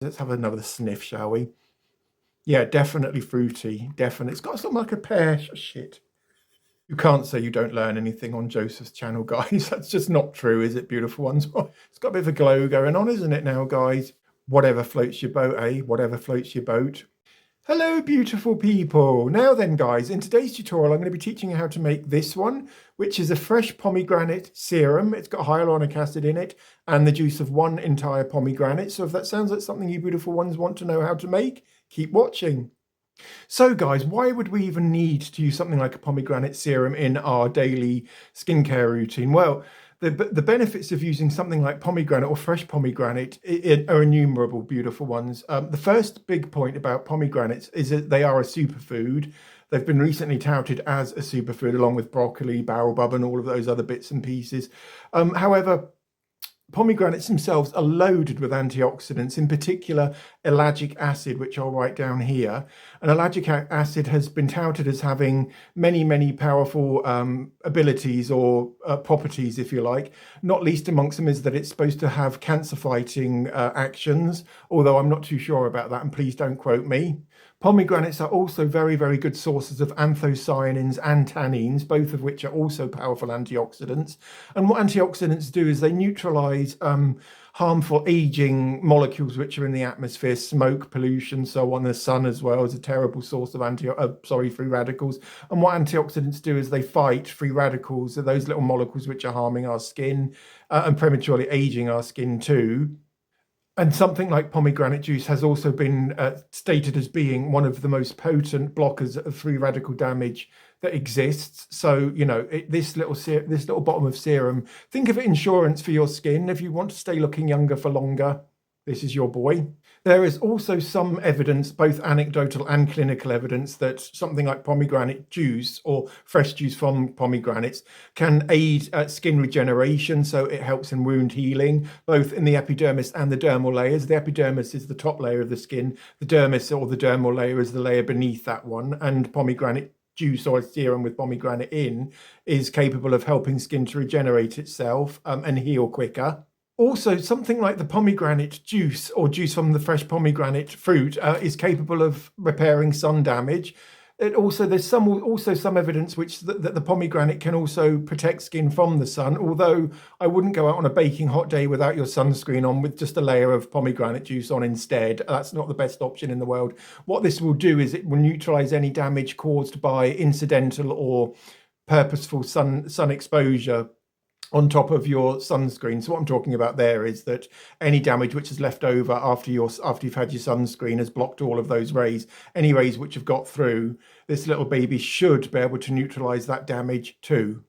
Let's have another sniff, shall we? Yeah, definitely fruity. Definitely. It's got something like a pear. Shit. You can't say you don't learn anything on Joseph's channel, guys. That's just not true, is it, beautiful ones? It's got a bit of a glow going on, isn't it now, guys? Whatever floats your boat, eh? Whatever floats your boat. Hello, beautiful people. Now then, guys, in today's tutorial, I'm going to be teaching you how to make this one, which is a fresh pomegranate serum. It's got hyaluronic acid in it and the juice of one entire pomegranate. So if that sounds like something you beautiful ones want to know how to make, keep watching. So guys, why would we even need to use something like a pomegranate serum in our daily skincare routine? Well, the benefits of using something like pomegranate or fresh pomegranate are innumerable, beautiful ones. The first big point about pomegranates is that they are a superfood. They've been recently touted as a superfood along with broccoli, baobab and all of those other bits and pieces. However, pomegranates themselves are loaded with antioxidants, in particular ellagic acid, which I'll write down here. And ellagic acid has been touted as having many, many powerful abilities or properties, if you like. Not least amongst them is that it's supposed to have cancer-fighting actions, although I'm not too sure about that, and please don't quote me. Pomegranates are also very, very good sources of anthocyanins and tannins, both of which are also powerful antioxidants. And what antioxidants do is they neutralize harmful aging molecules which are in the atmosphere, smoke, pollution, so on. The sun as well is a terrible source of free radicals. And what antioxidants do is they fight free radicals, so those little molecules which are harming our skin and prematurely aging our skin too. And something like pomegranate juice has also been stated as being one of the most potent blockers of free radical damage that exists. So, you know, this little bottle of serum, think of it insurance for your skin. If you want to stay looking younger for longer, this is your boy. There is also some evidence, both anecdotal and clinical evidence, that something like pomegranate juice or fresh juice from pomegranates can aid skin regeneration. So it helps in wound healing, both in the epidermis and the dermal layers. The epidermis is the top layer of the skin. The dermis or the dermal layer is the layer beneath that one. And pomegranate juice or a serum with pomegranate in is capable of helping skin to regenerate itself and heal quicker. Also, something like the pomegranate juice or juice from the fresh pomegranate fruit is capable of repairing sun damage. There's some evidence which that the pomegranate can also protect skin from the sun, although I wouldn't go out on a baking hot day without your sunscreen on with just a layer of pomegranate juice on instead. That's not the best option in the world. What this will do is it will neutralize any damage caused by incidental or purposeful sun exposure on top of your sunscreen. So what I'm talking about there is that any damage which is left over after you've had your sunscreen has blocked all of those rays. Any rays which have got through, this little baby should be able to neutralize that damage too.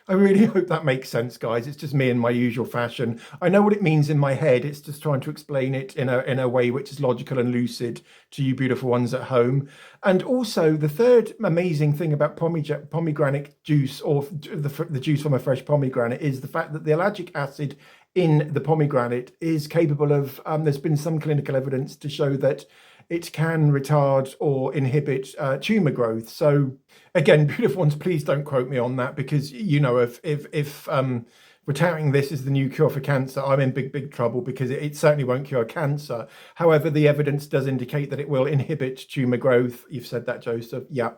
I really hope that makes sense, guys. It's just me in my usual fashion. I know what it means in my head. It's just trying to explain it in a way which is logical and lucid to you beautiful ones at home. And also, the third amazing thing about pomegranate juice or the juice from a fresh pomegranate is the fact that the ellagic acid in the pomegranate is capable of, there's been some clinical evidence to show that it can retard or inhibit tumor growth. So again, beautiful ones, please don't quote me on that, because you know, if we're touting this is the new cure for cancer, I'm in big trouble, because it certainly won't cure cancer. However, the evidence does indicate that it will inhibit tumor growth. You've said that, Joseph. Yeah.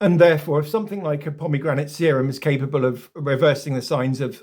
And therefore, if something like a pomegranate serum is capable of reversing the signs of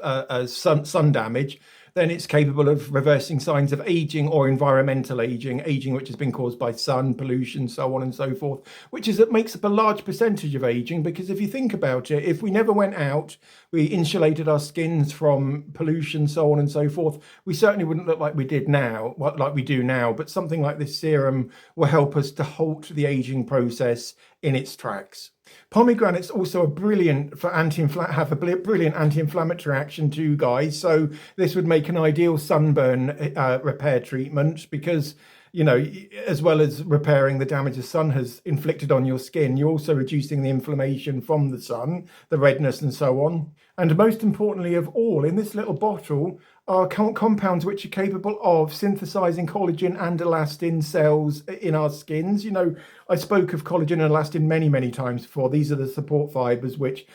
sun damage, then it's capable of reversing signs of aging or environmental aging which has been caused by sun, pollution, so on and so forth, it makes up a large percentage of aging. Because if you think about it, if we never went out, we insulated our skins from pollution, so on and so forth, we certainly wouldn't look like we do now. But something like this serum will help us to halt the aging process in its tracks. Pomegranates also are brilliant for have a brilliant anti-inflammatory action too, guys. So this would make an ideal sunburn repair treatment, because, you know, as well as repairing the damage the sun has inflicted on your skin, you're also reducing the inflammation from the sun, the redness and so on. And most importantly of all, in this little bottle, are compounds which are capable of synthesizing collagen and elastin cells in our skins. You know, I spoke of collagen and elastin many, many times before. These are the support fibers which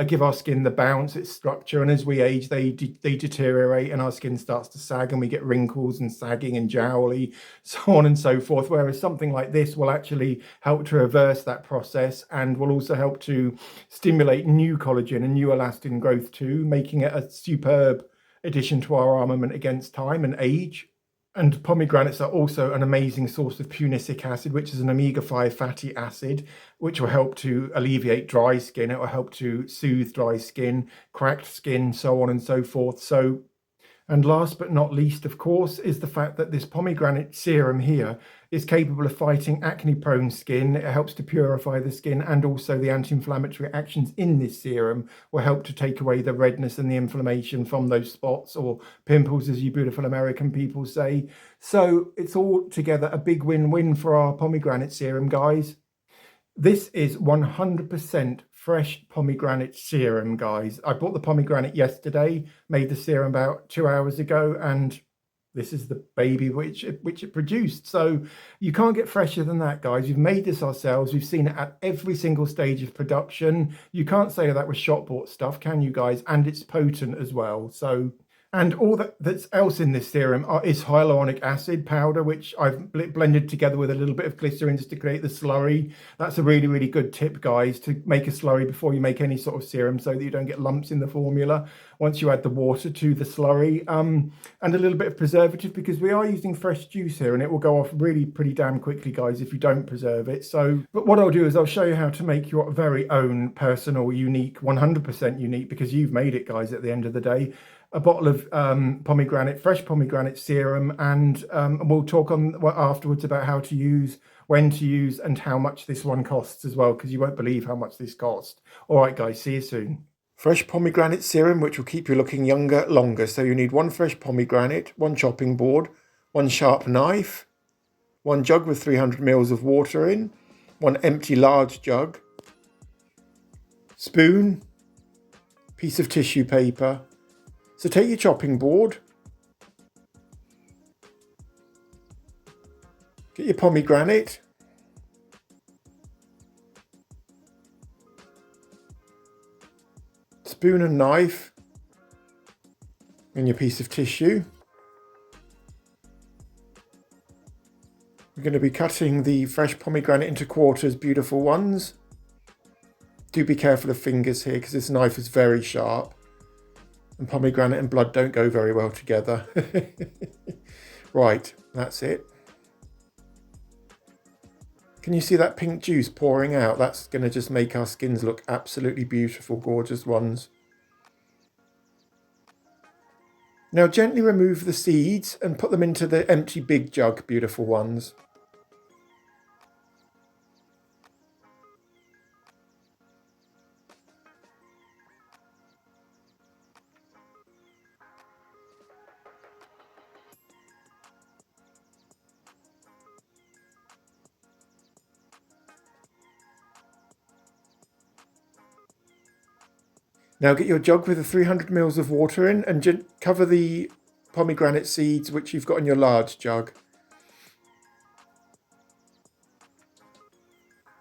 give our skin the bounce, its structure, and as we age, they deteriorate, and our skin starts to sag, and we get wrinkles and sagging and jowly, so on and so forth. Whereas something like this will actually help to reverse that process, and will also help to stimulate new collagen and new elastin growth too, making it a superb addition to our armament against time and age. And pomegranates are also an amazing source of punicic acid, which is an omega-5 fatty acid, which will help to alleviate dry skin. It will help to soothe dry skin, cracked skin, so on and so forth. So, and last but not least, of course, is the fact that this pomegranate serum here is capable of fighting acne-prone skin. It helps to purify the skin, and also the anti-inflammatory actions in this serum will help to take away the redness and the inflammation from those spots or pimples, as you beautiful American people say. So it's all together a big win-win for our pomegranate serum, guys. This is 100% fresh pomegranate serum, guys. I bought the pomegranate yesterday, made the serum about 2 hours ago, and this is the baby which it produced. So you can't get fresher than that, guys. We've made this ourselves. We've seen it at every single stage of production. You can't say that was shop bought stuff, can you, guys? And it's potent as well. So, and all that's else in this serum is hyaluronic acid powder, which I've blended together with a little bit of glycerine just to create the slurry. That's a really, really good tip, guys, to make a slurry before you make any sort of serum, so that you don't get lumps in the formula once you add the water to the slurry. And a little bit of preservative, because we are using fresh juice here, and it will go off really pretty damn quickly, guys, if you don't preserve it. So, but what I'll do is I'll show you how to make your very own personal, unique, 100% unique, because you've made it, guys, at the end of the day, a bottle of fresh pomegranate serum, and we'll talk on afterwards about how to use, when to use, and how much this one costs as well, because you won't believe how much this cost. All right, guys, see you soon. Fresh pomegranate serum, which will keep you looking younger longer. So you need 1 fresh pomegranate, 1 chopping board, 1 sharp knife, 1 jug with 300 ml of water in, 1 empty large jug, spoon, piece of tissue paper. So take your chopping board, get your pomegranate, spoon and knife, and your piece of tissue. We're going to be cutting the fresh pomegranate into quarters, beautiful ones. Do be careful of fingers here, because this knife is very sharp. And pomegranate and blood don't go very well together. Right, that's it. Can you see that pink juice pouring out? That's going to just make our skins look absolutely beautiful, gorgeous ones. Now gently remove the seeds and put them into the empty big jug, beautiful ones. Now get your jug with the 300 ml of water in, and cover the pomegranate seeds which you've got in your large jug.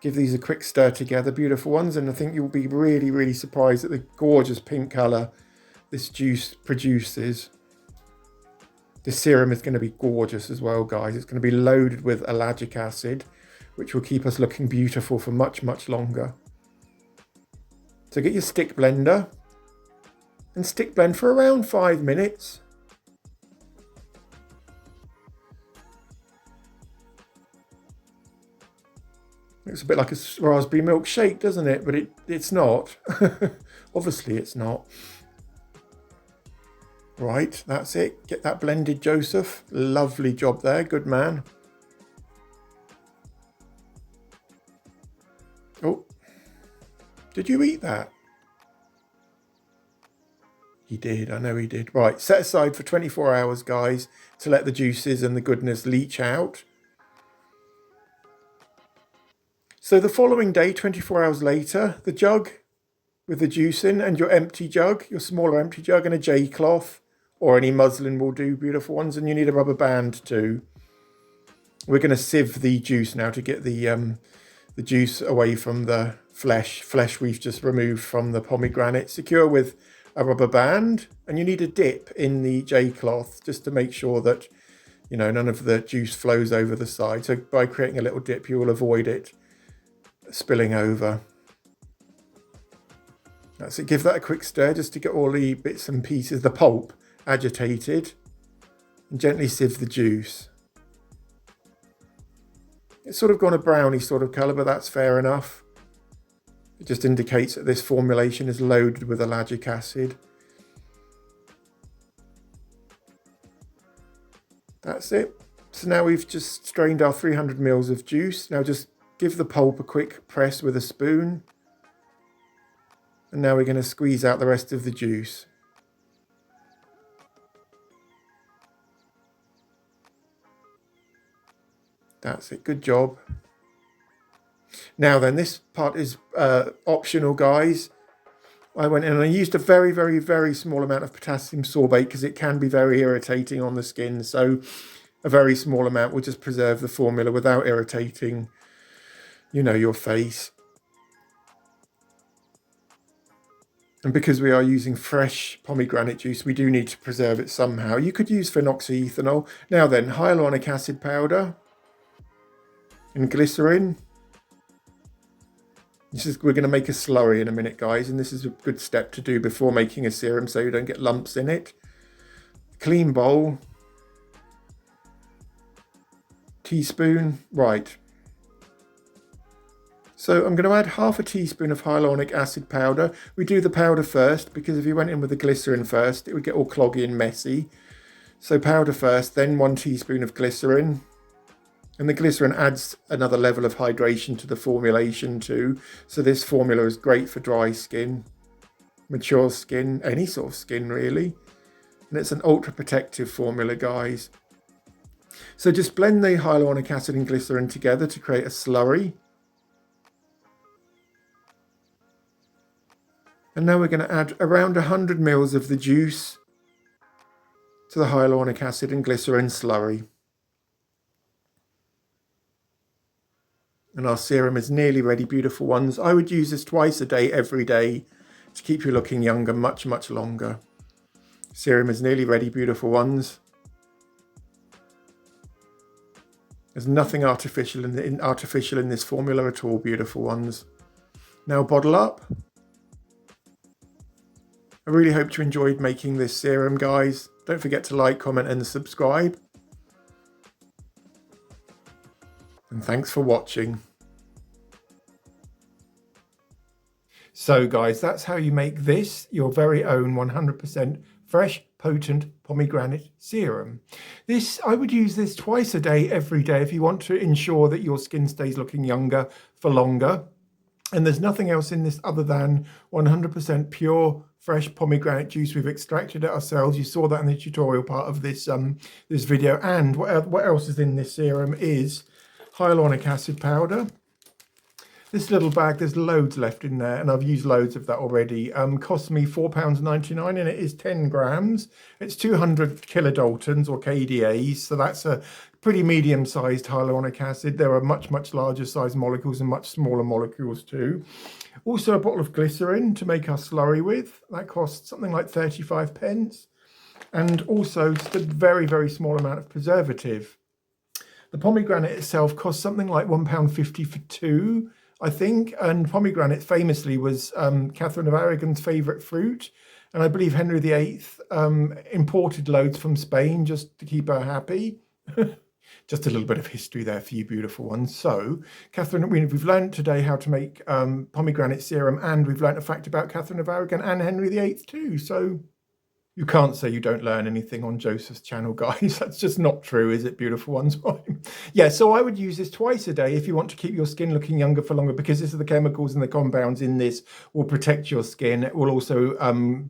Give these a quick stir together, beautiful ones, and I think you'll be really, really surprised at the gorgeous pink colour this juice produces. This serum is going to be gorgeous as well, guys. It's going to be loaded with ellagic acid, which will keep us looking beautiful for much, much longer. So get your stick blender and stick blend for around 5 minutes. Looks a bit like a raspberry milkshake, doesn't it? But it's not. Obviously it's not. Right, that's it. Get that blended, Joseph. Lovely job there. Good man. Oh, did you eat that? He did, I know he did. Right, set aside for 24 hours, guys, to let the juices and the goodness leach out. So the following day, 24 hours later, the jug with the juice in, and your empty jug, your smaller empty jug, and a J cloth or any muslin will do, beautiful ones. And you need a rubber band too. We're going to sieve the juice now to get the juice away from the flesh we've just removed from the pomegranate. Secure with a rubber band, and you need a dip in the J cloth just to make sure that, you know, none of the juice flows over the side. So by creating a little dip, you will avoid it spilling over. That's it. Give that a quick stir just to get all the bits and pieces, the pulp, agitated, and gently sieve the juice. It's sort of gone a browny sort of colour, but that's fair enough. It just indicates that this formulation is loaded with ellagic acid. That's it. So now we've just strained our 300 ml of juice. Now just give the pulp a quick press with a spoon. And now we're going to squeeze out the rest of the juice. That's it. Good job. Now then, this part is optional, guys. I went in and I used a very, very, very small amount of potassium sorbate because it can be very irritating on the skin. So a very small amount will just preserve the formula without irritating, you know, your face. And because we are using fresh pomegranate juice, we do need to preserve it somehow. You could use phenoxyethanol. Now then, hyaluronic acid powder and glycerine. We're going to make a slurry in a minute, guys, and this is a good step to do before making a serum so you don't get lumps in it. Clean bowl. Teaspoon. Right. So I'm going to add half a teaspoon of hyaluronic acid powder. We do the powder first because if you went in with the glycerin first, it would get all cloggy and messy. So powder first, then 1 teaspoon of glycerin. And the glycerin adds another level of hydration to the formulation too. So this formula is great for dry skin, mature skin, any sort of skin really. And it's an ultra protective formula, guys. So just blend the hyaluronic acid and glycerin together to create a slurry. And now we're going to add around 100 ml of the juice to the hyaluronic acid and glycerin slurry. And our serum is nearly ready, beautiful ones. I would use this twice a day, every day, to keep you looking younger much, much longer. Serum is nearly ready, beautiful ones. There's nothing artificial in this formula at all, beautiful ones. Now bottle up. I really hope you enjoyed making this serum, guys. Don't forget to like, comment and subscribe. And thanks for watching. So guys, that's how you make this, your very own 100% fresh, potent pomegranate serum. I would use this twice a day, every day, if you want to ensure that your skin stays looking younger for longer. And there's nothing else in this other than 100% pure, fresh pomegranate juice. We've extracted it ourselves. You saw that in the tutorial part of this, this video. And what else is in this serum is hyaluronic acid powder. This little bag, there's loads left in there, and I've used loads of that already. Cost me £4.99, and it is 10 grams. It's 200 kilodaltons or kDAs, so that's a pretty medium-sized hyaluronic acid. There are much, much larger sized molecules and much smaller molecules too. Also a bottle of glycerin to make our slurry with. That costs something like 35 pence. And also just a very, very small amount of preservative. The pomegranate itself costs something like £1.50 for 2, I think. And pomegranate famously was Catherine of Aragon's favourite fruit. And I believe Henry VIII imported loads from Spain just to keep her happy. Just a little bit of history there for you beautiful ones. So, Catherine, we've learned today how to make pomegranate serum, and we've learned a fact about Catherine of Aragon and Henry VIII too. So, you can't say you don't learn anything on Joseph's channel, guys. That's just not true, is it, beautiful ones? Yeah, so I would use this twice a day if you want to keep your skin looking younger for longer, because this is the chemicals and the compounds in this will protect your skin. It will also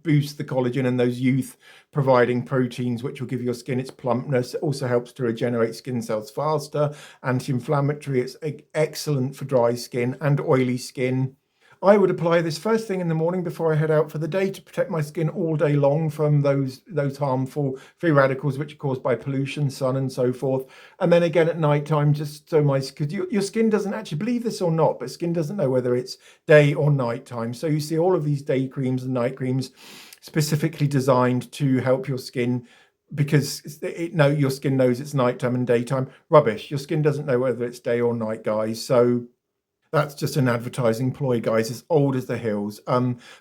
boost the collagen and those youth-providing proteins, which will give your skin its plumpness. It also helps to regenerate skin cells faster, anti-inflammatory. It's excellent for dry skin and oily skin. I would apply this first thing in the morning before I head out for the day to protect my skin all day long from those harmful free radicals which are caused by pollution, sun and so forth. And then again at night time, just so because your skin doesn't actually, believe this or not, but skin doesn't know whether it's day or night time. So you see all of these day creams and night creams specifically designed to help your skin, because your skin knows it's nighttime and daytime. Rubbish. Your skin doesn't know whether it's day or night, guys. So that's just an advertising ploy, guys, as old as the hills.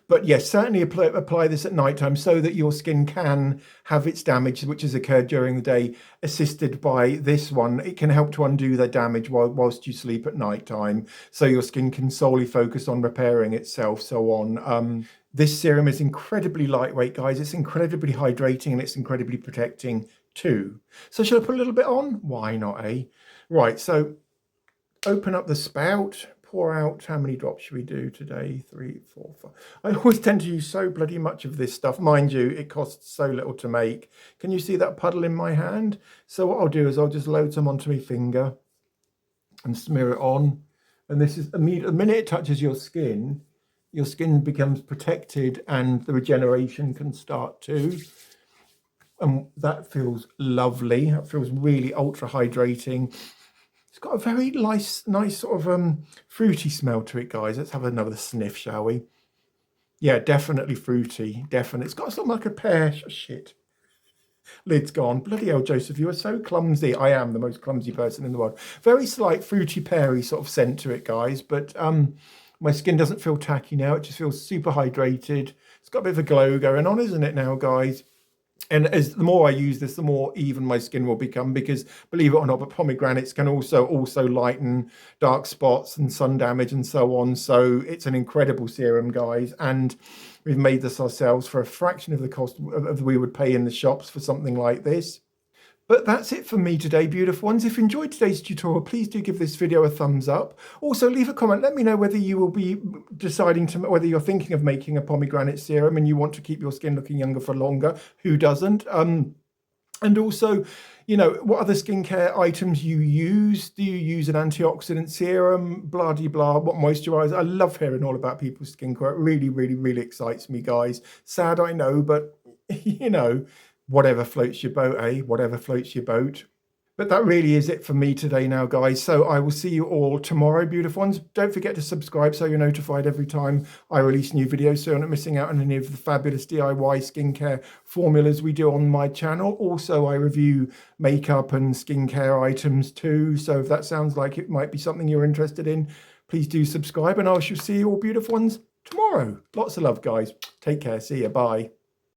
But yes, certainly apply this at nighttime so that your skin can have its damage, which has occurred during the day, assisted by this one. It can help to undo the damage whilst you sleep at nighttime, so your skin can solely focus on repairing itself, so on. This serum is incredibly lightweight, guys. It's incredibly hydrating and it's incredibly protecting too. So shall I put a little bit on? Why not, eh? Right, so open up the spout. Pour out, how many drops should we do today? 3, 4, 5. I always tend to use so bloody much of this stuff. Mind you, it costs so little to make. Can you see that puddle in my hand? So what I'll do is I'll just load some onto my finger and smear it on. And this is immediate. The minute it touches your skin becomes protected and the regeneration can start too. And that feels lovely. That feels really ultra hydrating. It's got a very nice sort of fruity smell to it, guys. Let's have another sniff, shall we? Yeah, definitely fruity. Definitely. It's got something like a pear. Shit. Lid's gone. Bloody hell, Joseph, you are so clumsy. I am the most clumsy person in the world. Very slight fruity peary sort of scent to it, guys. But my skin doesn't feel tacky now. It just feels super hydrated. It's got a bit of a glow going on, isn't it now, guys? And as the more I use this, the more even my skin will become, because believe it or not, but pomegranates can also lighten dark spots and sun damage and so on. So it's an incredible serum, guys. And we've made this ourselves for a fraction of the cost of we would pay in the shops for something like this. But that's it for me today, beautiful ones. If you enjoyed today's tutorial, please do give this video a thumbs up. Also, leave a comment. Let me know whether you will be deciding to, whether you're thinking of making a pomegranate serum and you want to keep your skin looking younger for longer. Who doesn't? And also, you know, what other skincare items you use. Do you use an antioxidant serum? Blah, de blah. What moisturizer? I love hearing all about people's skincare. It really, really, really excites me, guys. Sad, I know, but, you know, whatever floats your boat, eh? Whatever floats your boat. But that really is it for me today now, guys. So I will see you all tomorrow, beautiful ones. Don't forget to subscribe so you're notified every time I release new videos, so you're not missing out on any of the fabulous DIY skincare formulas we do on my channel. Also, I review makeup and skincare items too. So if that sounds like it might be something you're interested in, please do subscribe, and I shall see you all, beautiful ones, tomorrow. Lots of love, guys. Take care. See you. Bye.